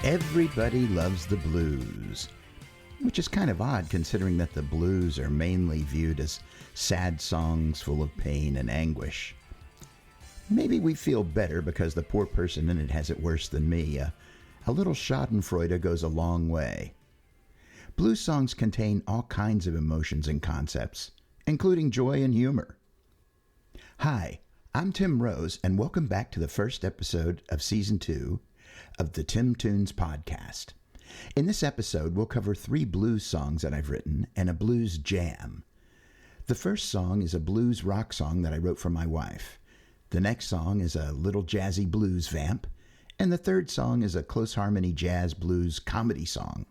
Everybody loves the blues, which is kind of odd considering that the blues are mainly viewed as sad songs full of pain and anguish. Maybe we feel better because the poor person in it has it worse than me. A little schadenfreude goes a long way. Blues songs contain all kinds of emotions and concepts, including joy and humor. Hi, I'm Tim Rose, and welcome back to the first episode of Season 2 of the Tim Tunes podcast. In this episode, we'll cover 3 blues songs that I've written and a blues jam. The first song is a blues rock song that I wrote for my wife. The next song is a little jazzy blues vamp, and the third song is a close harmony jazz blues comedy song.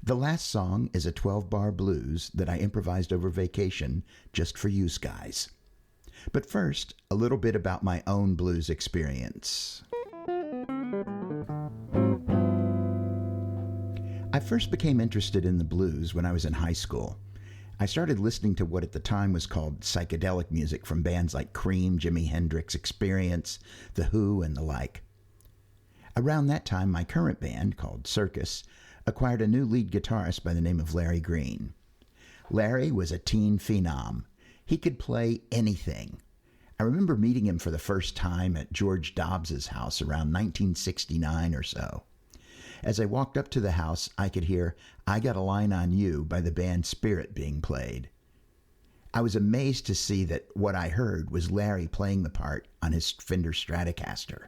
The last song is a 12-bar blues that I improvised over vacation just for you guys. But first, a little bit about my own blues experience. I first became interested in the blues when I was in high school. I started listening to what at the time was called psychedelic music from bands like Cream, Jimi Hendrix Experience, The Who, and the like. Around that time, my current band, called Circus, acquired a new lead guitarist by the name of Larry Green. Larry was a teen phenom. He could play anything. I remember meeting him for the first time at George Dobbs's house around 1969 or so. As I walked up to the house, I could hear I Got a Line on You by the band Spirit being played. I was amazed to see that what I heard was Larry playing the part on his Fender Stratocaster.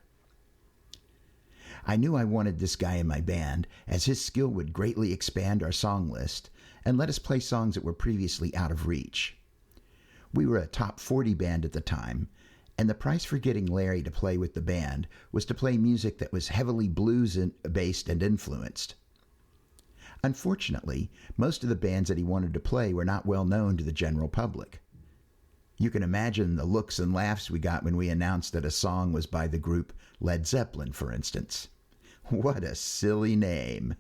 I knew I wanted this guy in my band, as his skill would greatly expand our song list and let us play songs that were previously out of reach. We were a top 40 band at the time, and the price for getting Larry to play with the band was to play music that was heavily blues-based and influenced. Unfortunately, most of the bands that he wanted to play were not well known to the general public. You can imagine the looks and laughs we got when we announced that a song was by the group Led Zeppelin, for instance. What a silly name.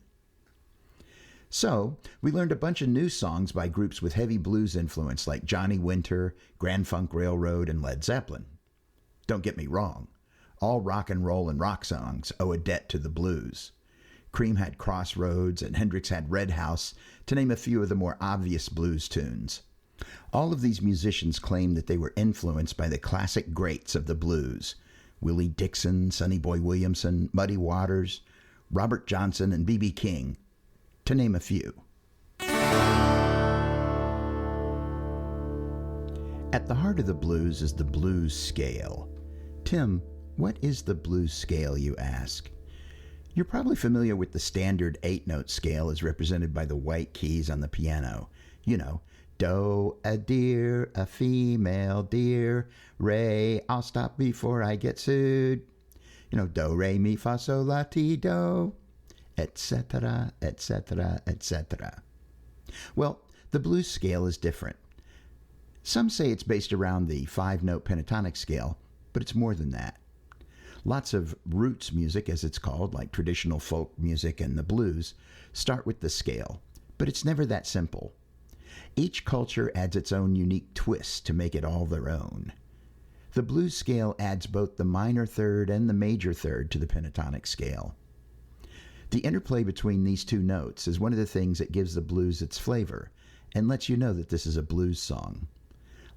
So, we learned a bunch of new songs by groups with heavy blues influence like Johnny Winter, Grand Funk Railroad, and Led Zeppelin. Don't get me wrong, all rock and roll and rock songs owe a debt to the blues. Cream had Crossroads and Hendrix had Red House, to name a few of the more obvious blues tunes. All of these musicians claim that they were influenced by the classic greats of the blues: Willie Dixon, Sonny Boy Williamson, Muddy Waters, Robert Johnson, and B.B. King, to name a few. At the heart of the blues is the blues scale. Tim, what is the blues scale, you ask? You're probably familiar with the standard 8-note scale as represented by the white keys on the piano. You know, do, a deer, a female deer, re, I'll stop before I get sued. You know, do, re, mi, fa, sol, la, ti, do, etc., etc., etc. Well, the blues scale is different. Some say it's based around the 5-note pentatonic scale, but it's more than that. Lots of roots music, as it's called, like traditional folk music and the blues, start with the scale, but it's never that simple. Each culture adds its own unique twist to make it all their own. The blues scale adds both the minor third and the major third to the pentatonic scale. The interplay between these two notes is one of the things that gives the blues its flavor and lets you know that this is a blues song.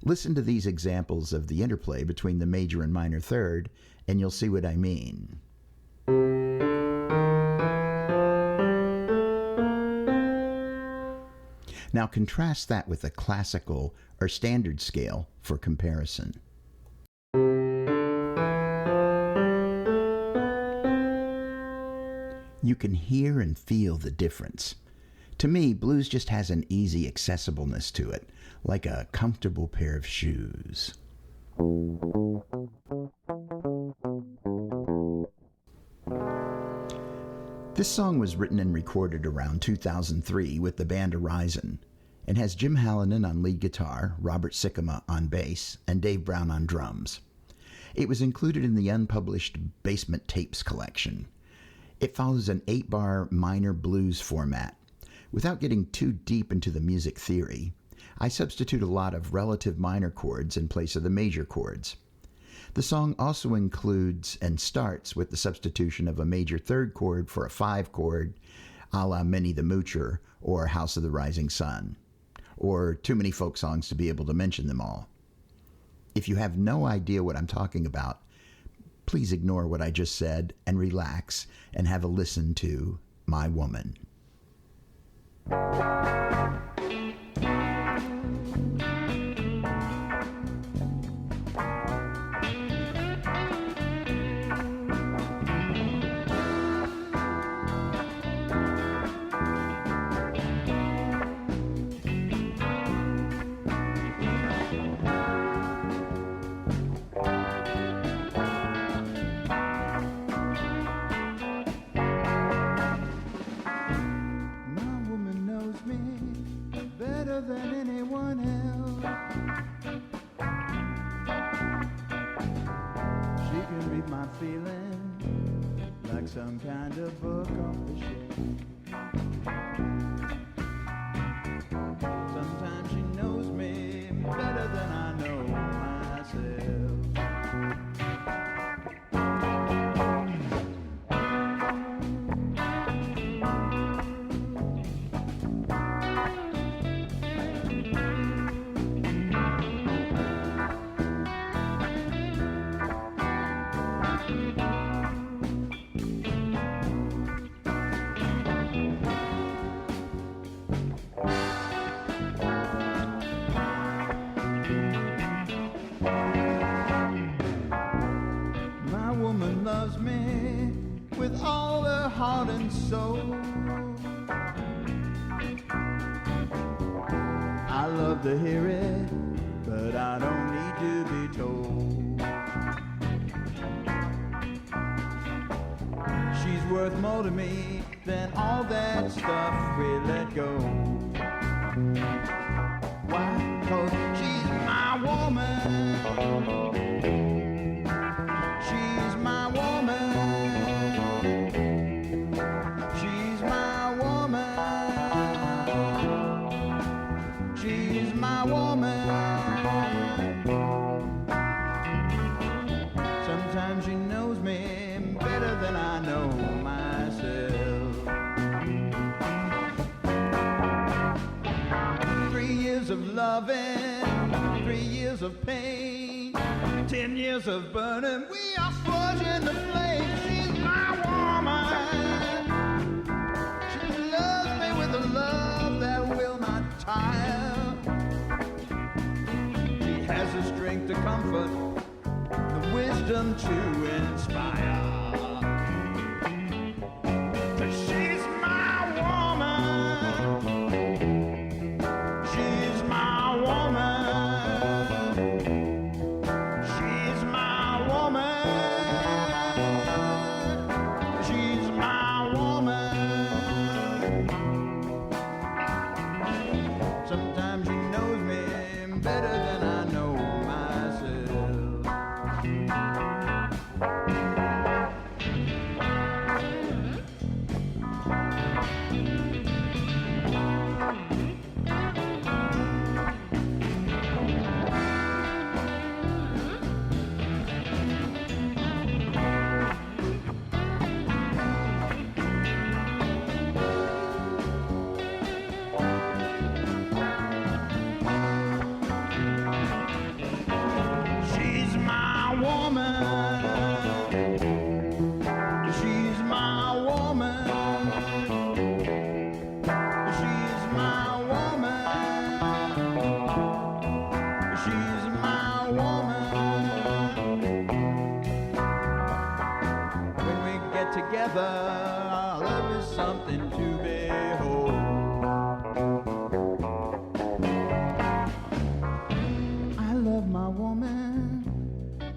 Listen to these examples of the interplay between the major and minor third, and you'll see what I mean. Now contrast that with a classical or standard scale for comparison. You can hear and feel the difference. To me, blues just has an easy accessibleness to it, like a comfortable pair of shoes. This song was written and recorded around 2003 with the band Horizon, and has Jim Hallinan on lead guitar, Robert Sikkema on bass, and Dave Brown on drums. It was included in the unpublished Basement Tapes collection. It follows an 8-bar minor blues format. Without getting too deep into the music theory, I substitute a lot of relative minor chords in place of the major chords. The song also includes and starts with the substitution of a major third chord for a 5 chord, a la Minnie the Moocher or House of the Rising Sun, or too many folk songs to be able to mention them all. If you have no idea what I'm talking about, please ignore what I just said and relax and have a listen to My Woman. Some kind of book off the shelf. Sometimes she knows me better than I know myself. Loves me with all her heart and soul. I love to hear it, but I don't need to be told. She's worth more to me than all that stuff we let go. Why? 'Cause she's my woman. She's my woman. She's my woman. She's my woman. Sometimes she knows me better than I know myself. 3 years of loving, 3 years of pain, 10 years of burning, we are forging the flame. She's my woman. She loves me with a love that will not tire. She has the strength to comfort, the wisdom to inspire. She's my woman. She's my woman. Sometimes she knows me better than I know myself. Together, our love is something to behold. I love my woman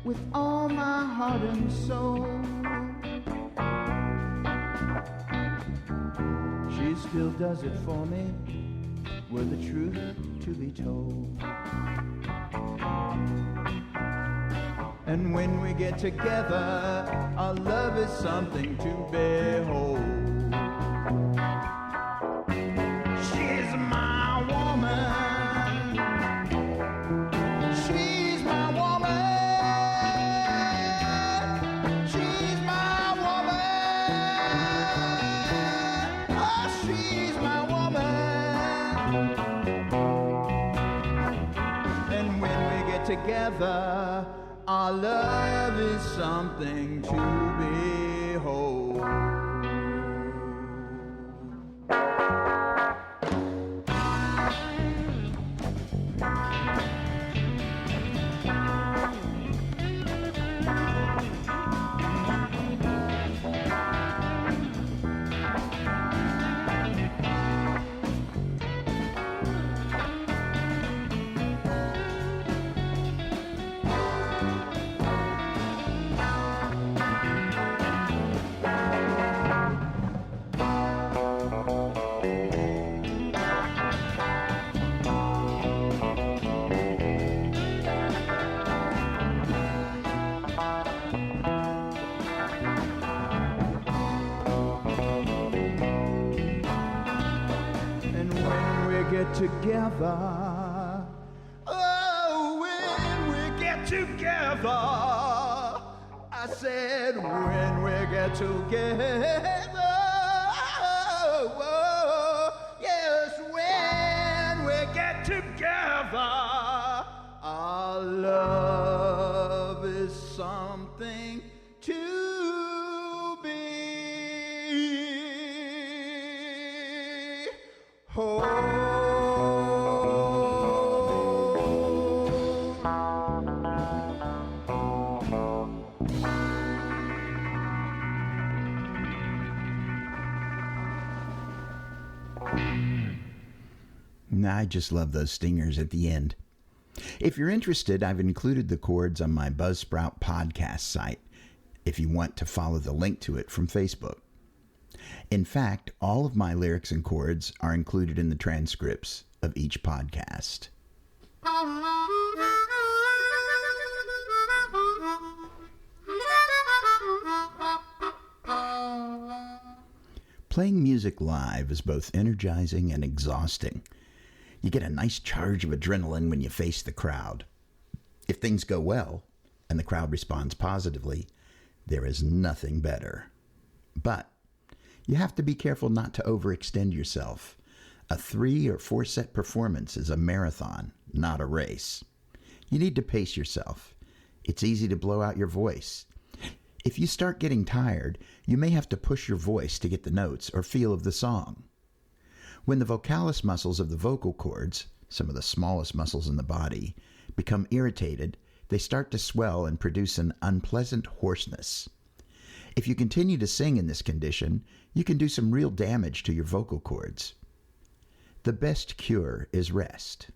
with all my heart and soul. She still does it for me, were the truth to be told. And when we get together, our love is something to behold. She's my woman. She's my woman. together, our love is something to behold. Together, oh, when we get together, I said when we get together, oh, yes, when we get together, our love is something to behold. I just love those stingers at the end. If you're interested, I've included the chords on my Buzzsprout podcast site if you want to follow the link to it from Facebook. In fact, all of my lyrics and chords are included in the transcripts of each podcast. Playing music live is both energizing and exhausting. You get a nice charge of adrenaline when you face the crowd. If things go well, and the crowd responds positively, there is nothing better. But you have to be careful not to overextend yourself. A 3 or 4 set performance is a marathon, not a race. You need to pace yourself. It's easy to blow out your voice. If you start getting tired, you may have to push your voice to get the notes or feel of the song. When the vocalis muscles of the vocal cords, some of the smallest muscles in the body, become irritated, they start to swell and produce an unpleasant hoarseness. If you continue to sing in this condition, you can do some real damage to your vocal cords. The best cure is rest.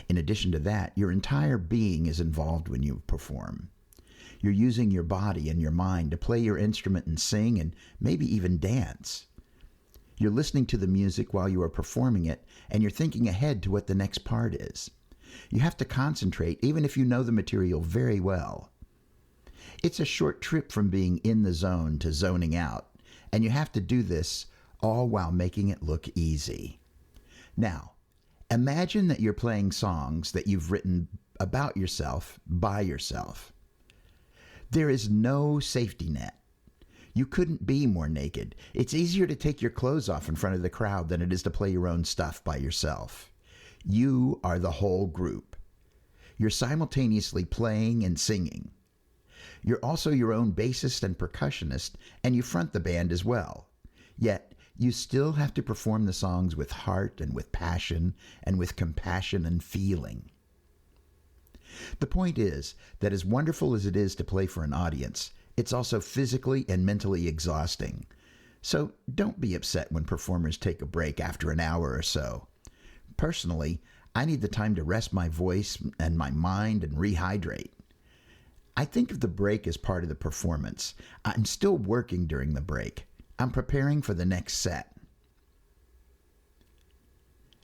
In addition to that, your entire being is involved when you perform. You're using your body and your mind to play your instrument and sing and maybe even dance. You're listening to the music while you are performing it, and you're thinking ahead to what the next part is. You have to concentrate even if you know the material very well. It's a short trip from being in the zone to zoning out, and you have to do this all while making it look easy. Now, imagine that you're playing songs that you've written about yourself by yourself. There is no safety net. You couldn't be more naked. It's easier to take your clothes off in front of the crowd than it is to play your own stuff by yourself. You are the whole group. You're simultaneously playing and singing. You're also your own bassist and percussionist, and you front the band as well. Yet, you still have to perform the songs with heart and with passion and with compassion and feeling. The point is that as wonderful as it is to play for an audience, it's also physically and mentally exhausting. So don't be upset when performers take a break after an hour or so. Personally, I need the time to rest my voice and my mind and rehydrate. I think of the break as part of the performance. I'm still working during the break. I'm preparing for the next set.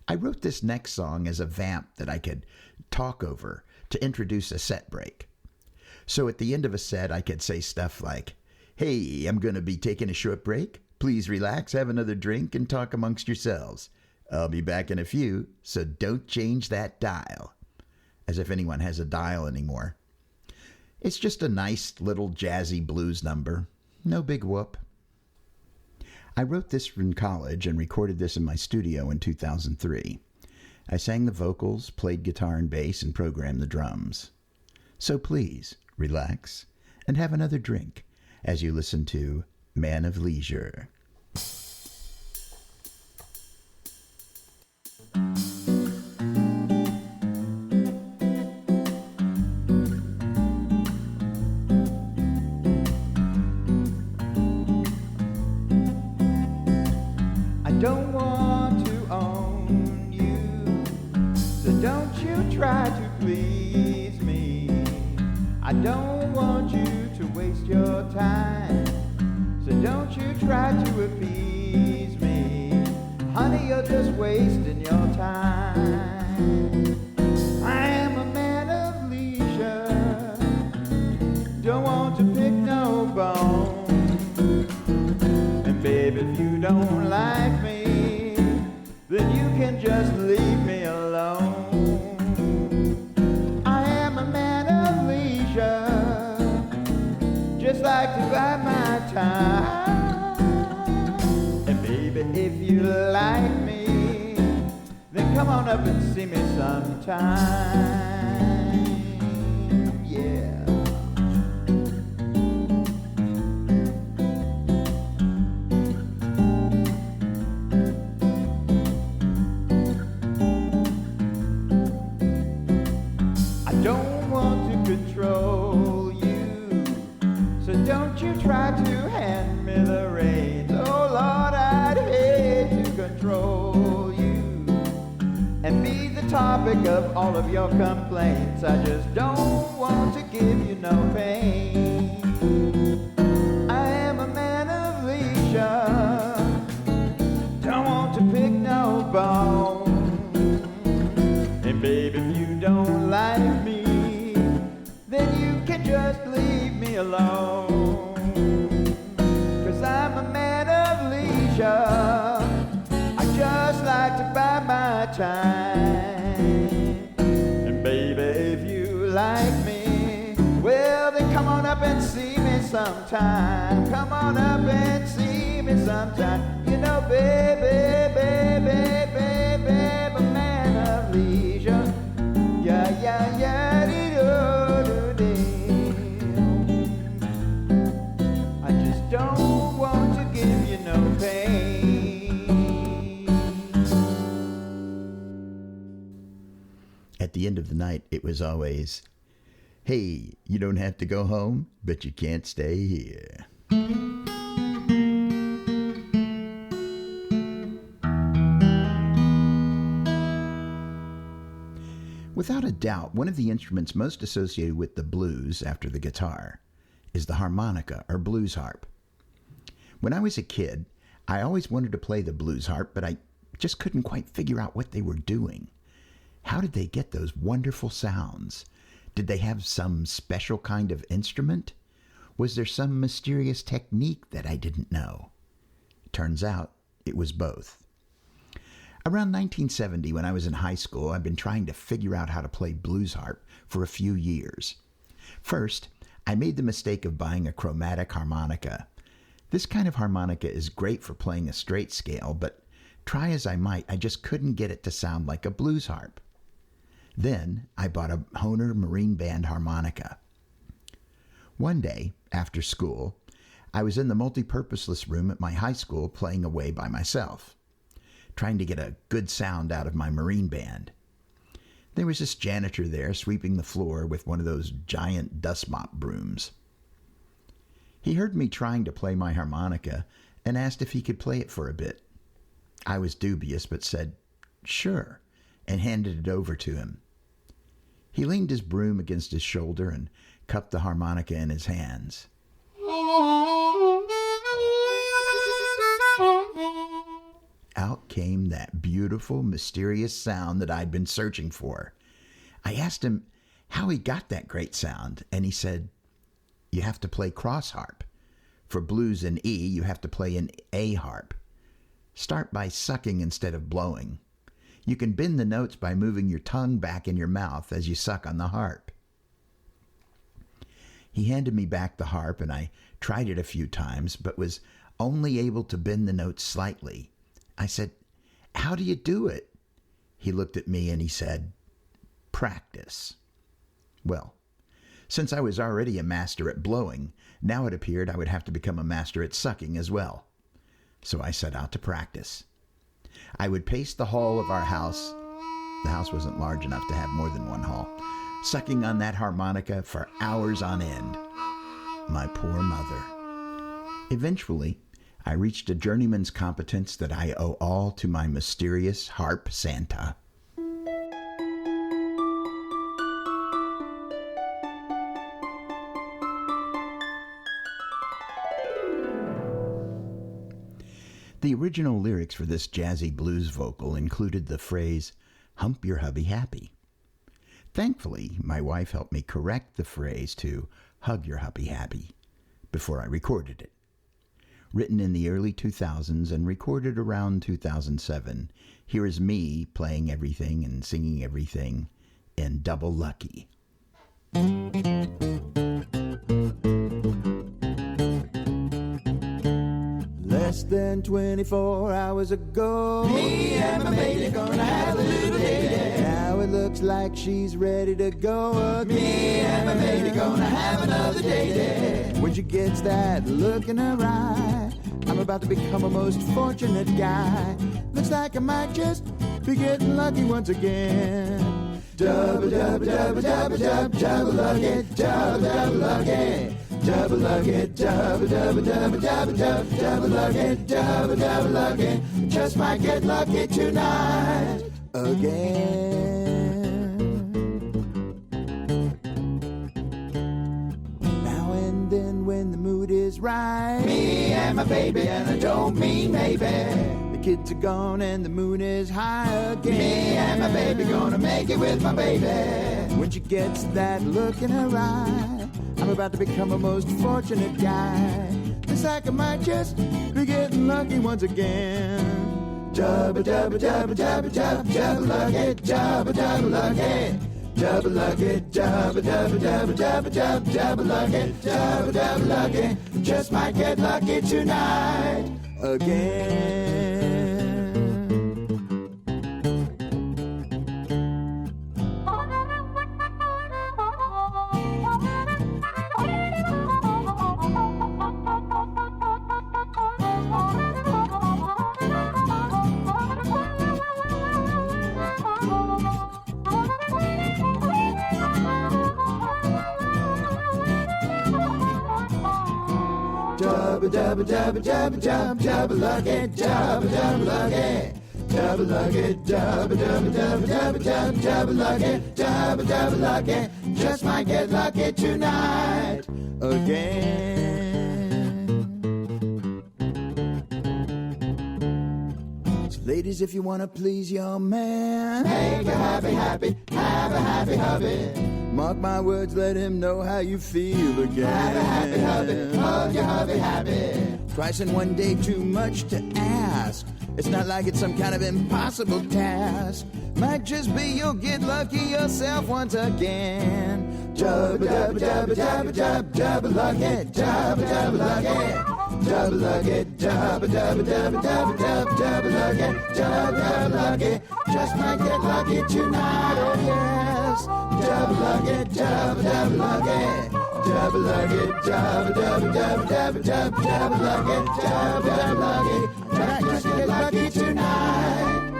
I wrote this next song as a vamp that I could talk over to introduce a set break. So at the end of a set, I could say stuff like, "Hey, I'm going to be taking a short break. Please relax, have another drink, and talk amongst yourselves. I'll be back in a few, so don't change that dial." As if anyone has a dial anymore. It's just a nice little jazzy blues number. No big whoop. I wrote this in college and recorded this in my studio in 2003. I sang the vocals, played guitar and bass, and programmed the drums. So please, relax and have another drink as you listen to Man of Leisure. I don't want to own you, so don't you try to please me. I don't want you to waste your time, so don't you try to appease me. Honey, you're just wasting your time. I am a man of leisure, don't want to pick no bone. And baby, if you don't like me, then you can just leave me alone. I am a man of leisure, just like to bide my time. And baby, if you like me, then come on up and see me sometime. Yeah. I don't want to control you, so don't you try to hand me the reins. Oh Lord, I'd hate to control you and be the topic of all of your complaints. I just don't want to give you no pain. I am a man of leisure, don't want to pick no bone. And baby, if you don't like me, then you can just leave me alone. 'Cause I'm a man of leisure, I just like to bide my time. And baby, if you like me, well then come on up and see me sometime. Come on up and see me sometime. You know, baby, baby, baby, I'm a man of leisure. Yeah, yeah, yeah, dee-do-do-dee. I just don't want to give you no pain. At the end of the night, it was always, hey, you don't have to go home, but you can't stay here. Without a doubt, one of the instruments most associated with the blues after the guitar is the harmonica or blues harp. When I was a kid, I always wanted to play the blues harp, but I just couldn't quite figure out what they were doing. How did they get those wonderful sounds? Did they have some special kind of instrument? Was there some mysterious technique that I didn't know? Turns out it was both. Around 1970, when I was in high school, I'd been trying to figure out how to play blues harp for a few years. First, I made the mistake of buying a chromatic harmonica. This kind of harmonica is great for playing a straight scale, but try as I might, I just couldn't get it to sound like a blues harp. Then I bought a Hohner Marine Band harmonica. One day, after school, I was in the multipurposeless room at my high school playing away by myself, trying to get a good sound out of my Marine Band. There was this janitor there sweeping the floor with one of those giant dust mop brooms. He heard me trying to play my harmonica and asked if he could play it for a bit. I was dubious but said, sure, and handed it over to him. He leaned his broom against his shoulder and cupped the harmonica in his hands. Out came that beautiful, mysterious sound that I'd been searching for. I asked him how he got that great sound, and he said, you have to play cross harp. For blues in E, you have to play in A harp. Start by sucking instead of blowing. You can bend the notes by moving your tongue back in your mouth as you suck on the harp. He handed me back the harp, and I tried it a few times, but was only able to bend the notes slightly. I said, how do you do it? He looked at me and he said, "Practice." Well, since I was already a master at blowing, now it appeared I would have to become a master at sucking as well. So I set out to practice. I would pace the hall of our house. The house wasn't large enough to have more than one hall, sucking on that harmonica for hours on end. My poor mother. Eventually, I reached a journeyman's competence that I owe all to my mysterious harp Santa. The original lyrics for this jazzy blues vocal included the phrase, "Hump your hubby happy." Thankfully, my wife helped me correct the phrase to "Hug your hubby happy" before I recorded it. Written in the early 2000s and recorded around 2007, here is me playing everything and singing everything in double lucky. Less than 24 hours ago, me and my baby gonna have a little day. Now it looks like she's ready to go again. Me and my baby gonna have another day. When she gets that look in her eye, I'm about to become a most fortunate guy. Looks like I might just be getting lucky once again. Double, double, double, double, double, double lucky, double, double lucky. Double lucky, double, double, double, double, double, double lucky, double, double lucky. Just might get lucky tonight again. Now and then when the mood is right, me and my baby, and I don't mean maybe, the kids are gone and the moon is high again. Me and my baby gonna make it with my baby. When she gets that look in her eye, I'm about to become a most fortunate guy. Looks like I might just be getting lucky once again. Double, double, double, double, double, double lucky, double, double lucky. Double lucky, double, double, double, double, double, double lucky, double, double lucky. Just might get lucky tonight again. Double, double, double, double, double, double lucky, double, double lucky. Double lucky, double, double, double, double, double, double lucky, double, double lucky. Just might get lucky tonight again. So ladies, if you want to please your man, make a happy, happy, have a happy hubby. Mark my words, let him know how you feel again. Have a happy hubby, hug your hubby happy. Twice in one day, too much to ask. It's not like it's some kind of impossible task. Might just be you'll get lucky yourself once again. Double, double, double, double, double, double lucky, double, double lucky. Double lucky, double, double, double, double, double, double lucky, double, double lucky. Just might get lucky tonight, oh yes. Double lucky, double, double lucky. Double lucky, double, double, double, double, double, double lucky, double, double lucky. Just get lucky tonight.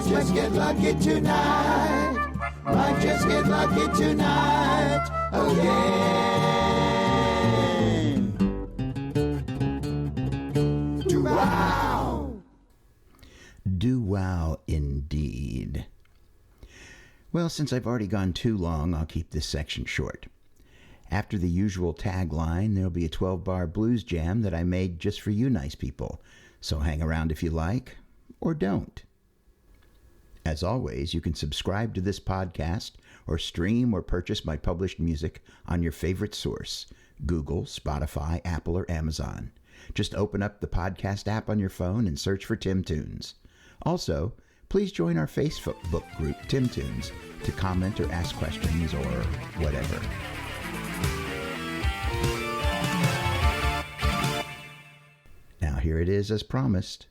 Just get lucky tonight. Might just get lucky tonight again. Do-wow. Do-wow indeed. Well, since I've already gone too long, I'll keep this section short. After the usual tagline, there'll be a 12-bar blues jam that I made just for you nice people. So hang around if you like, or don't. As always, you can subscribe to this podcast or stream or purchase my published music on your favorite source, Google, Spotify, Apple, or Amazon. Just open up the podcast app on your phone and search for Tim Tunes. Also, please join our Facebook group, Tim Tunes, to comment or ask questions or whatever. Now here it is as promised.